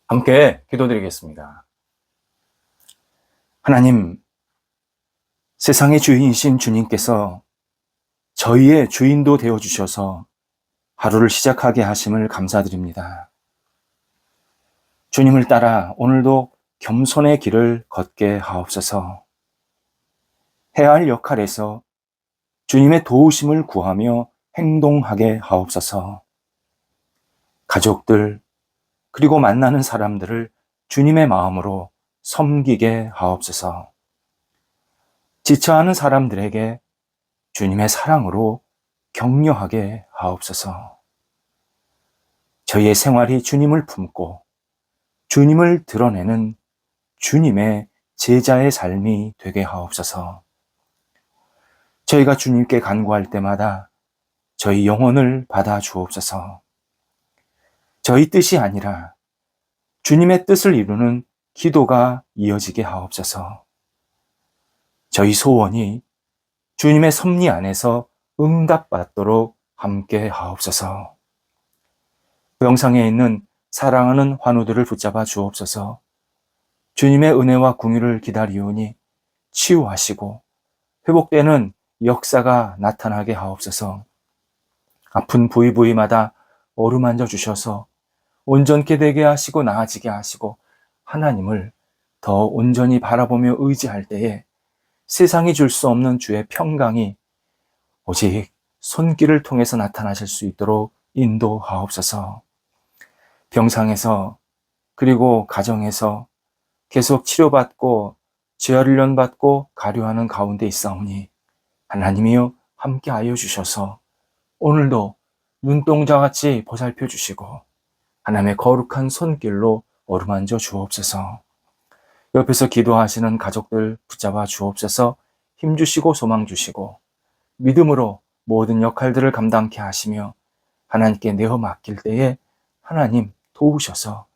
함께 기도드리겠습니다. 하나님, 세상의 주인이신 주님께서 저희의 주인도 되어주셔서 하루를 시작하게 하심을 감사드립니다. 주님을 따라 오늘도 겸손의 길을 걷게 하옵소서. 해야 할 역할에서 주님의 도우심을 구하며 행동하게 하옵소서. 가족들, 그리고 만나는 사람들을 주님의 마음으로 섬기게 하옵소서. 지쳐하는 사람들에게 주님의 사랑으로 격려하게 하옵소서. 저희의 생활이 주님을 품고 주님을 드러내는 주님의 제자의 삶이 되게 하옵소서. 저희가 주님께 간구할 때마다 저희 영혼을 받아 주옵소서. 저희 뜻이 아니라 주님의 뜻을 이루는 기도가 이어지게 하옵소서. 저희 소원이 주님의 섭리 안에서 응답받도록 함께 하옵소서. 영상에 있는 사랑하는 환우들을 붙잡아 주옵소서. 주님의 은혜와 긍휼을 기다리오니 치유하시고 회복되는 역사가 나타나게 하옵소서. 아픈 부위마다 어루만져 주셔서 온전케 되게 하시고 나아지게 하시고 하나님을 더 온전히 바라보며 의지할 때에 세상이 줄 수 없는 주의 평강이 오직 손길을 통해서 나타나실 수 있도록 인도하옵소서. 병상에서 그리고 가정에서 계속 치료받고 재활훈련받고 가료하는 가운데 있사오니 하나님이여 함께하여 주셔서 오늘도 눈동자같이 보살펴 주시고 하나님의 거룩한 손길로 어루만져 주옵소서. 옆에서 기도하시는 가족들 붙잡아 주옵소서. 힘주시고 소망 주시고 믿음으로 모든 역할들을 감당케 하시며 하나님께 내어 맡길 때에 하나님 도우셔서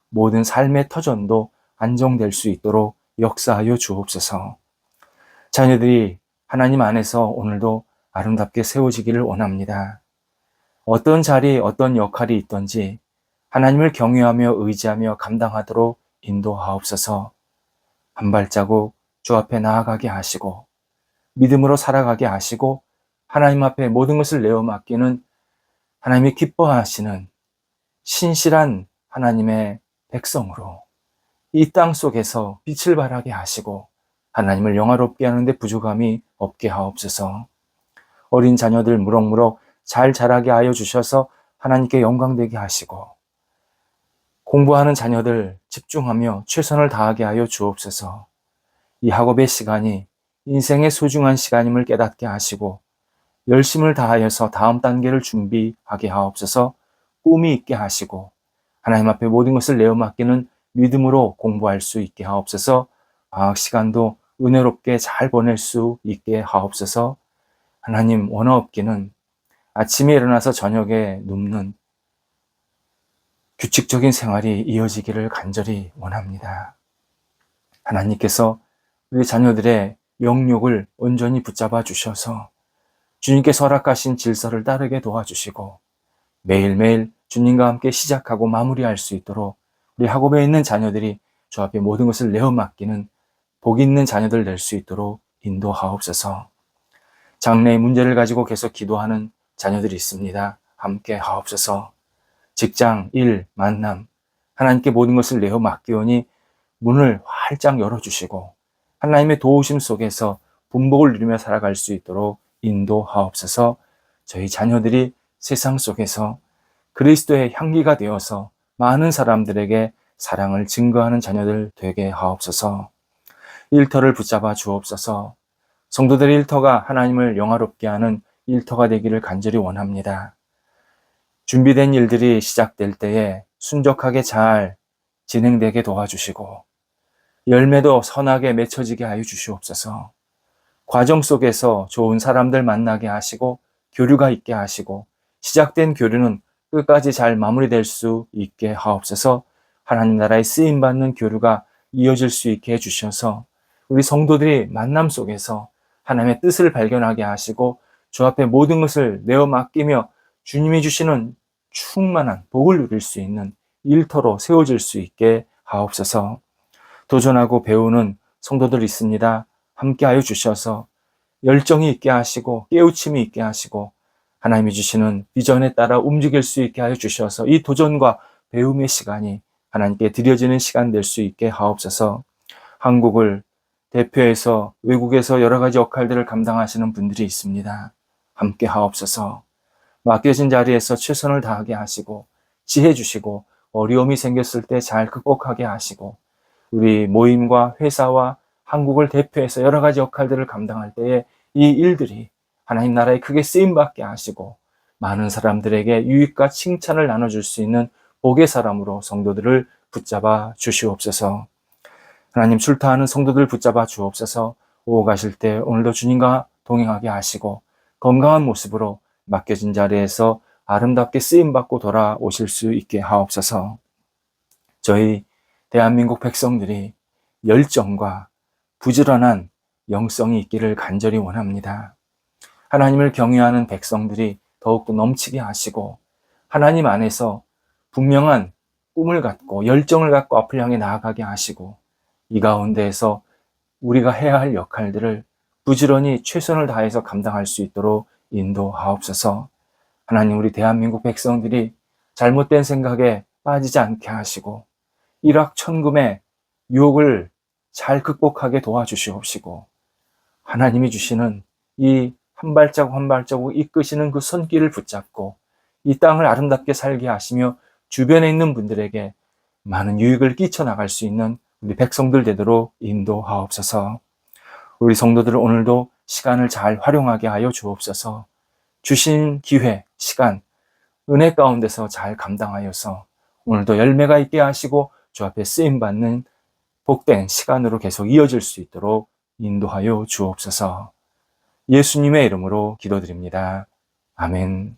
모든 삶의 터전도 안정될 수 있도록 역사하여 주옵소서. 자녀들이 하나님 안에서 오늘도 아름답게 세워지기를 원합니다. 어떤 자리, 어떤 역할이 있든지 하나님을 경외하며 의지하며 감당하도록 인도하옵소서. 한 발자국 주 앞에 나아가게 하시고 믿음으로 살아가게 하시고 하나님 앞에 모든 것을 내어 맡기는 하나님이 기뻐하시는 신실한 하나님의 백성으로 이 땅 속에서 빛을 발하게 하시고 하나님을 영화롭게 하는데 부족함이 없게 하옵소서. 어린 자녀들 무럭무럭 잘 자라게 하여 주셔서 하나님께 영광되게 하시고 공부하는 자녀들 집중하며 최선을 다하게 하여 주옵소서. 이 학업의 시간이 인생의 소중한 시간임을 깨닫게 하시고 열심을 다하여서 다음 단계를 준비하게 하옵소서. 꿈이 있게 하시고 하나님 앞에 모든 것을 내어 맡기는 믿음으로 공부할 수 있게 하옵소서. 방학 시간도 은혜롭게 잘 보낼 수 있게 하옵소서. 하나님 원어 없기는 아침에 일어나서 저녁에 눕는 규칙적인 생활이 이어지기를 간절히 원합니다. 하나님께서 우리 자녀들의 영욕을 온전히 붙잡아 주셔서 주님께서 허락하신 질서를 따르게 도와주시고 매일매일 주님과 함께 시작하고 마무리할 수 있도록 우리 학업에 있는 자녀들이 주 앞에 모든 것을 내어 맡기는 복 있는 자녀들 될 수 있도록 인도하옵소서. 장래의 문제를 가지고 계속 기도하는 자녀들이 있습니다. 함께 하옵소서. 직장, 일, 만남, 하나님께 모든 것을 내어 맡기오니 문을 활짝 열어주시고 하나님의 도우심 속에서 분복을 누리며 살아갈 수 있도록 인도하옵소서. 저희 자녀들이 세상 속에서 그리스도의 향기가 되어서 많은 사람들에게 사랑을 증거하는 자녀들 되게 하옵소서. 일터를 붙잡아 주옵소서. 성도들의 일터가 하나님을 영화롭게 하는 일터가 되기를 간절히 원합니다. 준비된 일들이 시작될 때에 순적하게 잘 진행되게 도와주시고 열매도 선하게 맺혀지게 하여 주시옵소서. 과정 속에서 좋은 사람들 만나게 하시고 교류가 있게 하시고 시작된 교류는 끝까지 잘 마무리될 수 있게 하옵소서. 하나님 나라의 쓰임받는 교류가 이어질 수 있게 해주셔서 우리 성도들이 만남 속에서 하나님의 뜻을 발견하게 하시고 주 앞에 모든 것을 내어 맡기며 주님이 주시는 충만한 복을 누릴 수 있는 일터로 세워질 수 있게 하옵소서. 도전하고 배우는 성도들 있습니다. 함께하여 주셔서 열정이 있게 하시고 깨우침이 있게 하시고 하나님이 주시는 비전에 따라 움직일 수 있게 하여 주셔서 이 도전과 배움의 시간이 하나님께 드려지는 시간 될 수 있게 하옵소서. 한국을 대표해서 외국에서 여러 가지 역할들을 감당하시는 분들이 있습니다. 함께 하옵소서. 맡겨진 자리에서 최선을 다하게 하시고 지혜 주시고 어려움이 생겼을 때 잘 극복하게 하시고 우리 모임과 회사와 한국을 대표해서 여러 가지 역할들을 감당할 때에 이 일들이 하나님 나라에 크게 쓰임받게 하시고 많은 사람들에게 유익과 칭찬을 나눠줄 수 있는 복의 사람으로 성도들을 붙잡아 주시옵소서. 하나님 출타하는 성도들 붙잡아 주옵소서. 오고 가실 때 오늘도 주님과 동행하게 하시고 건강한 모습으로 맡겨진 자리에서 아름답게 쓰임받고 돌아오실 수 있게 하옵소서. 저희 대한민국 백성들이 열정과 부지런한 영성이 있기를 간절히 원합니다. 하나님을 경외하는 백성들이 더욱더 넘치게 하시고 하나님 안에서 분명한 꿈을 갖고 열정을 갖고 앞을 향해 나아가게 하시고 이 가운데에서 우리가 해야 할 역할들을 부지런히 최선을 다해서 감당할 수 있도록 인도하옵소서. 하나님 우리 대한민국 백성들이 잘못된 생각에 빠지지 않게 하시고 일확천금의 유혹을 잘 극복하게 도와주시옵시고 하나님이 주시는 이 한 발자국 한 발자국 이끄시는 그 손길을 붙잡고 이 땅을 아름답게 살게 하시며 주변에 있는 분들에게 많은 유익을 끼쳐나갈 수 있는 우리 백성들 되도록 인도하옵소서. 우리 성도들을 오늘도 시간을 잘 활용하게 하여 주옵소서. 주신 기회, 시간, 은혜 가운데서 잘 감당하여서 오늘도 열매가 있게 하시고 주 앞에 쓰임받는 복된 시간으로 계속 이어질 수 있도록 인도하여 주옵소서. 예수님의 이름으로 기도드립니다. 아멘.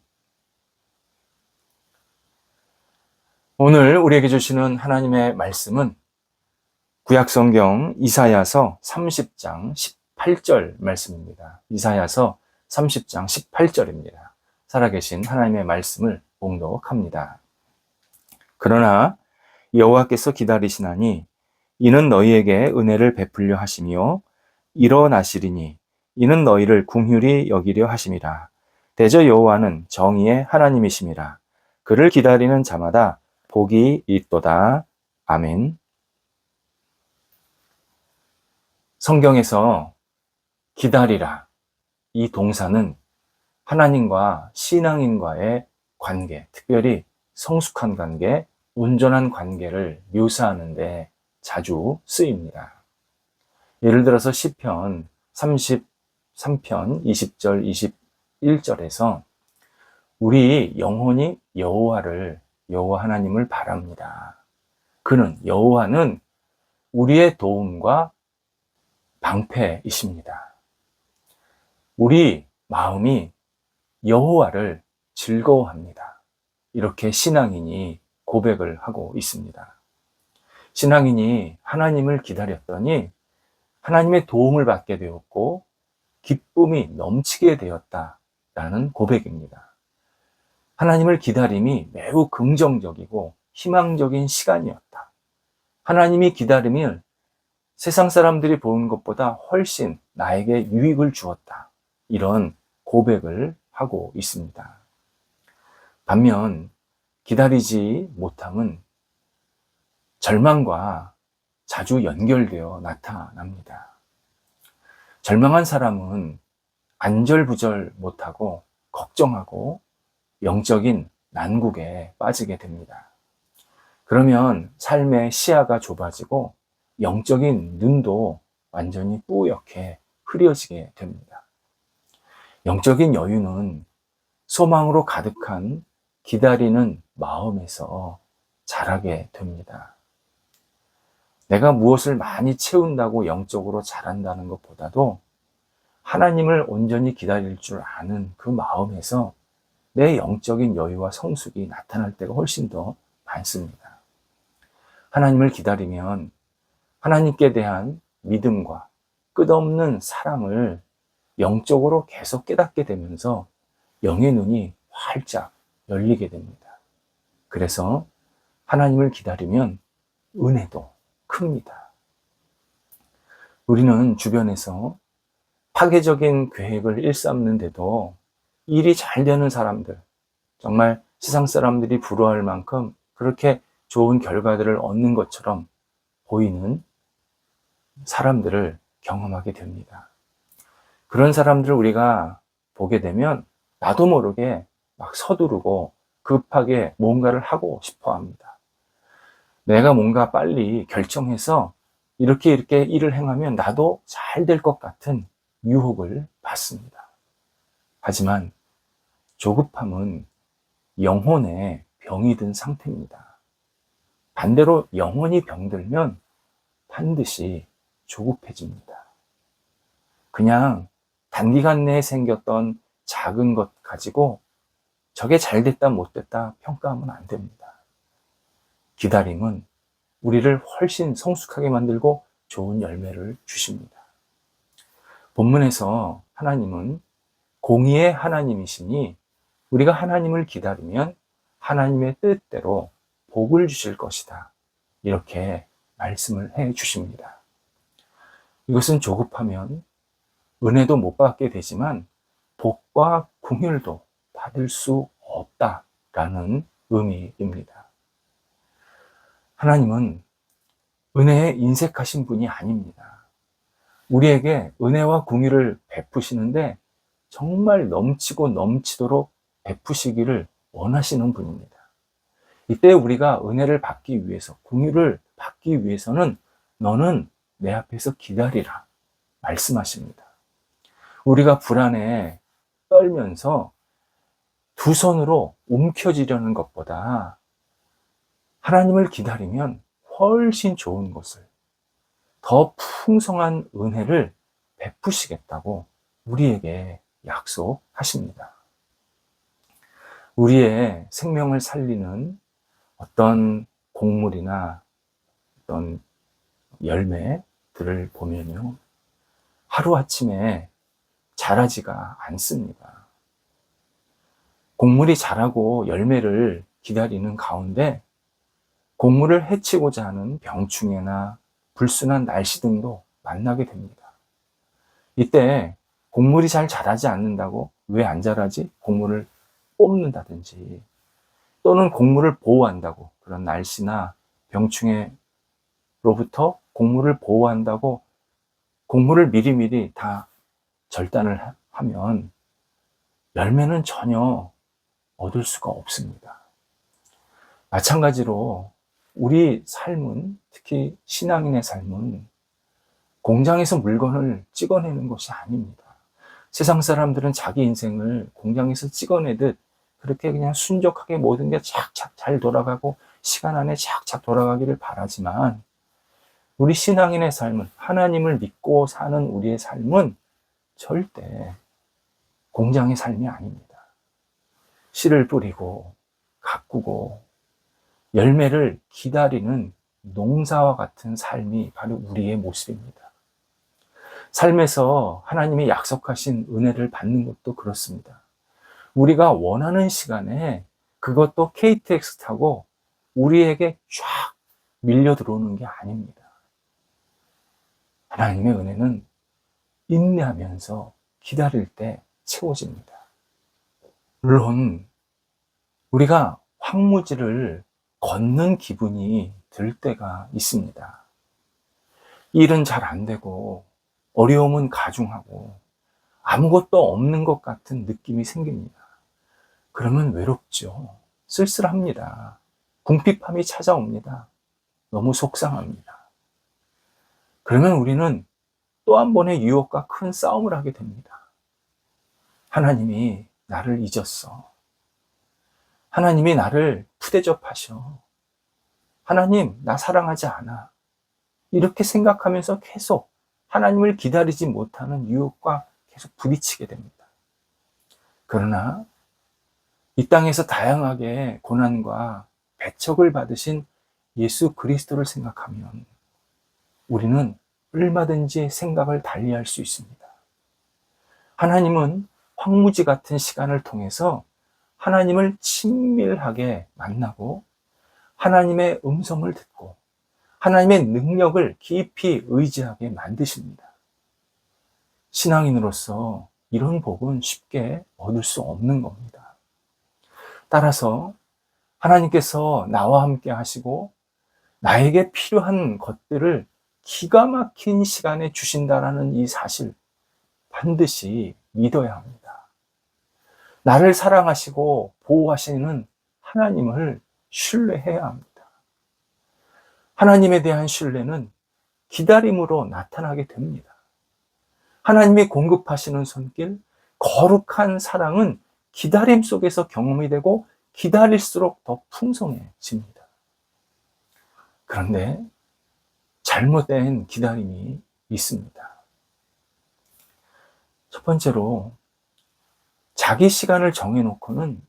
오늘 우리에게 주시는 하나님의 말씀은 구약성경 이사야서 30장 18절 말씀입니다. 이사야서 30장 18절입니다. 살아계신 하나님의 말씀을 봉독합니다. 그러나 여호와께서 기다리시나니 이는 너희에게 은혜를 베풀려 하시며 일어나시리니 이는 너희를 긍휼히 여기려 하심이라. 대저 여호와는 정의의 하나님이심이라. 그를 기다리는 자마다 복이 있도다. 아멘. 성경에서 기다리라 이 동사는 하나님과 신앙인과의 관계, 특별히 성숙한 관계, 온전한 관계를 묘사하는데 자주 쓰입니다. 예를 들어서 시편 33편 20절 21절에서 우리 영혼이 여호와 하나님을 바랍니다. 그는 여호와는 우리의 도움과 방패이십니다. 우리 마음이 여호와를 즐거워합니다. 이렇게 신앙인이 고백을 하고 있습니다. 신앙인이 하나님을 기다렸더니 하나님의 도움을 받게 되었고 기쁨이 넘치게 되었다라는 고백입니다. 하나님을 기다림이 매우 긍정적이고 희망적인 시간이었다. 하나님이 기다림을 세상 사람들이 보는 것보다 훨씬 나에게 유익을 주었다. 이런 고백을 하고 있습니다. 반면 기다리지 못함은 절망과 자주 연결되어 나타납니다. 절망한 사람은 안절부절 못하고 걱정하고 영적인 난국에 빠지게 됩니다. 그러면 삶의 시야가 좁아지고 영적인 눈도 완전히 뿌옇게 흐려지게 됩니다. 영적인 여유는 소망으로 가득한 기다리는 마음에서 자라게 됩니다. 내가 무엇을 많이 채운다고 영적으로 자란다는 것보다도 하나님을 온전히 기다릴 줄 아는 그 마음에서 내 영적인 여유와 성숙이 나타날 때가 훨씬 더 많습니다. 하나님을 기다리면 하나님께 대한 믿음과 끝없는 사랑을 영적으로 계속 깨닫게 되면서 영의 눈이 활짝 열리게 됩니다. 그래서 하나님을 기다리면 은혜도 큽니다. 우리는 주변에서 파괴적인 계획을 일삼는데도 일이 잘 되는 사람들, 정말 세상 사람들이 부러워할 만큼 그렇게 좋은 결과들을 얻는 것처럼 보이는 사람들을 경험하게 됩니다. 그런 사람들을 우리가 보게 되면 나도 모르게 막 서두르고 급하게 뭔가를 하고 싶어 합니다. 내가 뭔가 빨리 결정해서 이렇게 일을 행하면 나도 잘 될 것 같은 유혹을 받습니다. 하지만 조급함은 영혼에 병이 든 상태입니다. 반대로 영혼이 병들면 반드시 조급해집니다. 그냥 단기간 내에 생겼던 작은 것 가지고 저게 잘 됐다 못 됐다 평가하면 안 됩니다. 기다림은 우리를 훨씬 성숙하게 만들고 좋은 열매를 주십니다. 본문에서 하나님은 공의의 하나님이시니 우리가 하나님을 기다리면 하나님의 뜻대로 복을 주실 것이다. 이렇게 말씀을 해 주십니다. 이것은 조급하면 은혜도 못 받게 되지만 복과 긍휼도 받을 수 없다라는 의미입니다. 하나님은 은혜에 인색하신 분이 아닙니다. 우리에게 은혜와 긍휼을 베푸시는데 정말 넘치고 넘치도록 베푸시기를 원하시는 분입니다. 이때 우리가 은혜를 받기 위해서, 긍휼을 받기 위해서는 너는 내 앞에서 기다리라 말씀하십니다. 우리가 불안에 떨면서 두 손으로 움켜쥐려는 것보다 하나님을 기다리면 훨씬 좋은 것을, 더 풍성한 은혜를 베푸시겠다고 우리에게 약속하십니다. 우리의 생명을 살리는 어떤 곡물이나 어떤 열매들을 보면요, 하루아침에 자라지가 않습니다. 곡물이 자라고 열매를 기다리는 가운데 곡물을 해치고자 하는 병충해나 불순한 날씨 등도 만나게 됩니다. 이때 곡물이 잘 자라지 않는다고 왜 안 자라지? 곡물을 뽑는다든지, 또는 곡물을 보호한다고, 그런 날씨나 병충해로부터 곡물을 보호한다고 곡물을 미리미리 다 절단을 하면 열매는 전혀 얻을 수가 없습니다. 마찬가지로 우리 삶은, 특히 신앙인의 삶은 공장에서 물건을 찍어내는 것이 아닙니다. 세상 사람들은 자기 인생을 공장에서 찍어내듯 그렇게 그냥 순적하게 모든 게 착착 잘 돌아가고 시간 안에 착착 돌아가기를 바라지만, 우리 신앙인의 삶은, 하나님을 믿고 사는 우리의 삶은 절대 공장의 삶이 아닙니다. 씨를 뿌리고 가꾸고 열매를 기다리는 농사와 같은 삶이 바로 우리의 모습입니다. 삶에서 하나님이 약속하신 은혜를 받는 것도 그렇습니다. 우리가 원하는 시간에 그것도 KTX 타고 우리에게 쫙 밀려 들어오는 게 아닙니다. 하나님의 은혜는 인내하면서 기다릴 때 채워집니다. 물론 우리가 황무지를 걷는 기분이 들 때가 있습니다. 일은 잘 안 되고 어려움은 가중하고 아무것도 없는 것 같은 느낌이 생깁니다. 그러면 외롭죠. 쓸쓸합니다. 궁핍함이 찾아옵니다. 너무 속상합니다. 그러면 우리는 또 한 번의 유혹과 큰 싸움을 하게 됩니다. 하나님이 나를 잊었어. 하나님이 나를 푸대접하셔. 하나님, 나 사랑하지 않아. 이렇게 생각하면서 계속 하나님을 기다리지 못하는 유혹과 계속 부딪히게 됩니다. 그러나 이 땅에서 다양하게 고난과 배척을 받으신 예수 그리스도를 생각하면 우리는 얼마든지 생각을 달리할 수 있습니다. 하나님은 황무지 같은 시간을 통해서 하나님을 친밀하게 만나고 하나님의 음성을 듣고 하나님의 능력을 깊이 의지하게 만드십니다. 신앙인으로서 이런 복은 쉽게 얻을 수 없는 겁니다. 따라서 하나님께서 나와 함께 하시고 나에게 필요한 것들을 기가 막힌 시간에 주신다라는 이 사실 반드시 믿어야 합니다. 나를 사랑하시고 보호하시는 하나님을 신뢰해야 합니다. 하나님에 대한 신뢰는 기다림으로 나타나게 됩니다. 하나님이 공급하시는 손길, 거룩한 사랑은 기다림 속에서 경험이 되고 기다릴수록 더 풍성해집니다. 그런데 잘못된 기다림이 있습니다. 첫 번째로 자기 시간을 정해놓고는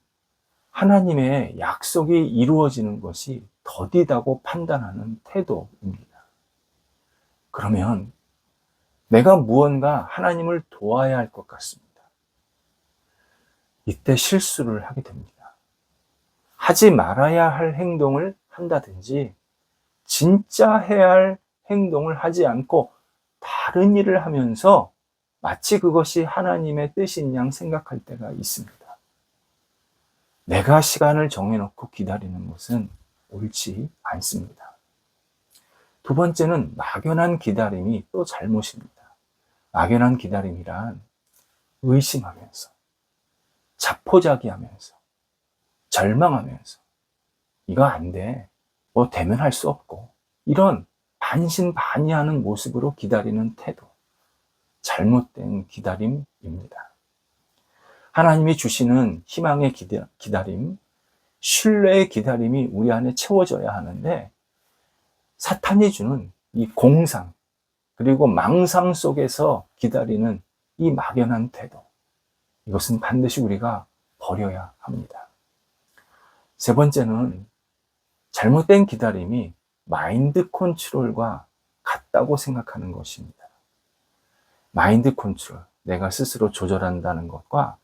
하나님의 약속이 이루어지는 것이 더디다고 판단하는 태도입니다. 그러면 내가 무언가 하나님을 도와야 할 것 같습니다. 이때 실수를 하게 됩니다. 하지 말아야 할 행동을 한다든지 진짜 해야 할 행동을 하지 않고 다른 일을 하면서 마치 그것이 하나님의 뜻인 양 생각할 때가 있습니다. 내가 시간을 정해놓고 기다리는 것은 옳지 않습니다. 두 번째는 막연한 기다림이 또 잘못입니다. 막연한 기다림이란 의심하면서, 자포자기하면서, 절망하면서 이거 안 돼, 뭐 되면 할 수 없고 이런 반신반의하는 모습으로 기다리는 태도, 잘못된 기다림입니다. 하나님이 주시는 희망의 기다림, 신뢰의 기다림이 우리 안에 채워져야 하는데 사탄이 주는 이 공상 그리고 망상 속에서 기다리는 이 막연한 태도, 이것은 반드시 우리가 버려야 합니다. 세 번째는 잘못된 기다림이 마인드 컨트롤과 같다고 생각하는 것입니다. 마인드 컨트롤, 내가 스스로 조절한다는 것과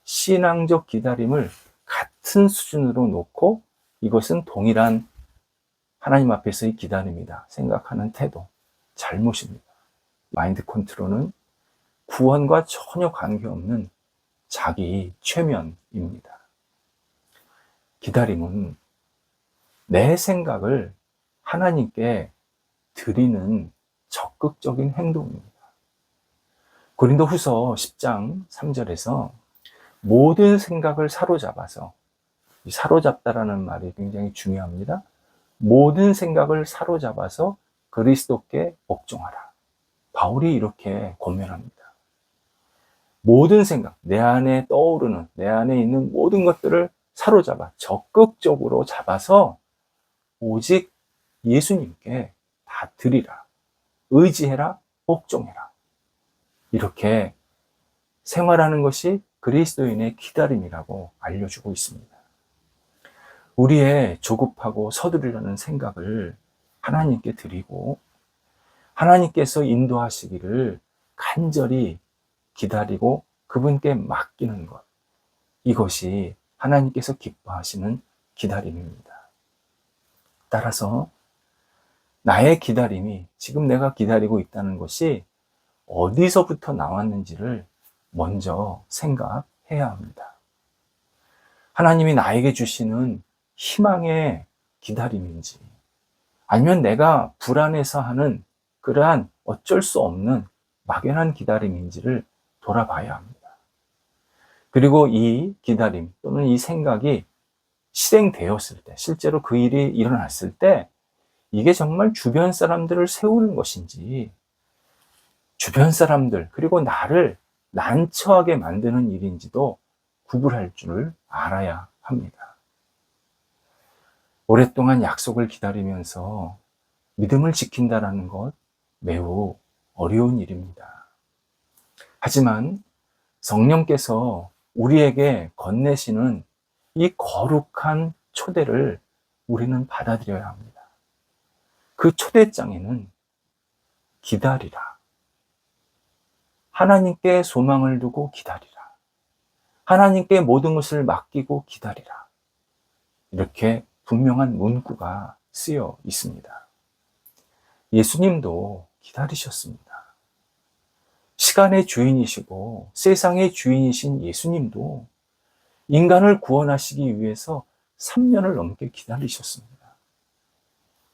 신앙적 기다림을 같은 수준으로 놓고 이것은 동일한 하나님 앞에서의 기다림이다 생각하는 태도, 잘못입니다. 마인드 컨트롤은 구원과 전혀 관계없는 자기 최면입니다. 기다림은 내 생각을 하나님께 드리는 적극적인 행동입니다. 고린도후서 10장 3절에서 모든 생각을 사로잡아서, 사로잡다라는 말이 굉장히 중요합니다. 모든 생각을 사로잡아서 그리스도께 복종하라. 바울이 이렇게 권면합니다. 모든 생각, 내 안에 떠오르는, 내 안에 있는 모든 것들을 사로잡아, 적극적으로 잡아서 오직 예수님께 다 드리라. 의지해라, 복종해라. 이렇게 생활하는 것이 그리스도인의 기다림이라고 알려주고 있습니다. 우리의 조급하고 서두르려는 생각을 하나님께 드리고 하나님께서 인도하시기를 간절히 기다리고 그분께 맡기는 것, 이것이 하나님께서 기뻐하시는 기다림입니다. 따라서 나의 기다림이, 지금 내가 기다리고 있다는 것이 어디서부터 나왔는지를 먼저 생각해야 합니다. 하나님이 나에게 주시는 희망의 기다림인지, 아니면 내가 불안해서 하는 그러한 어쩔 수 없는 막연한 기다림인지를 돌아봐야 합니다. 그리고 이 기다림 또는 이 생각이 실행되었을 때, 실제로 그 일이 일어났을 때 이게 정말 주변 사람들을 세우는 것인지, 주변 사람들 그리고 나를 난처하게 만드는 일인지도 구분할 줄 알아야 합니다. 오랫동안 약속을 기다리면서 믿음을 지킨다는 것 매우 어려운 일입니다. 하지만 성령께서 우리에게 건네시는 이 거룩한 초대를 우리는 받아들여야 합니다. 그 초대장에는 기다리라, 하나님께 소망을 두고 기다리라, 하나님께 모든 것을 맡기고 기다리라, 이렇게 분명한 문구가 쓰여 있습니다. 예수님도 기다리셨습니다. 시간의 주인이시고 세상의 주인이신 예수님도 인간을 구원하시기 위해서 3년을 넘게 기다리셨습니다.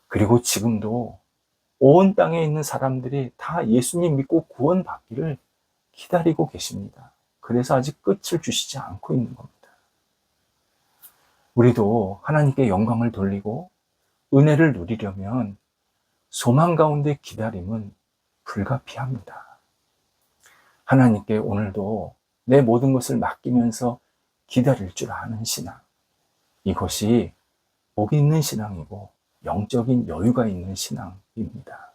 그리고 지금도 온 땅에 있는 사람들이 다 예수님 믿고 구원받기를 기다리고 계십니다. 그래서 아직 끝을 주시지 않고 있는 겁니다. 우리도 하나님께 영광을 돌리고 은혜를 누리려면 소망 가운데 기다림은 불가피합니다. 하나님께 오늘도 내 모든 것을 맡기면서 기다릴 줄 아는 신앙, 이것이 복 있는 신앙이고 영적인 여유가 있는 신앙입니다.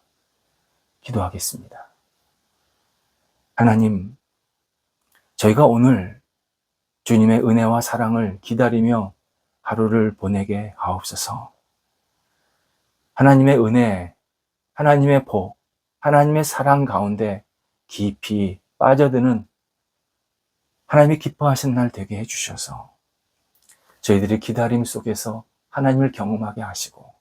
기도하겠습니다. 하나님, 저희가 오늘 주님의 은혜와 사랑을 기다리며 하루를 보내게 하옵소서. 하나님의 은혜, 하나님의 복, 하나님의 사랑 가운데 깊이 빠져드는 하나님이 기뻐하시는 날 되게 해주셔서 저희들이 기다림 속에서 하나님을 경험하게 하시고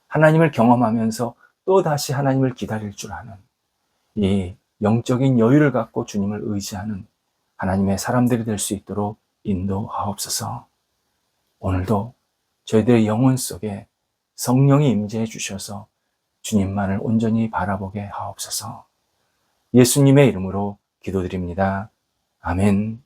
하나님을 경험하면서 또다시 하나님을 기다릴 줄 아는 이 영적인 여유를 갖고 주님을 의지하는 하나님의 사람들이 될 수 있도록 인도하옵소서. 오늘도 저희들의 영혼 속에 성령이 임재해 주셔서 주님만을 온전히 바라보게 하옵소서. 예수님의 이름으로 기도드립니다. 아멘.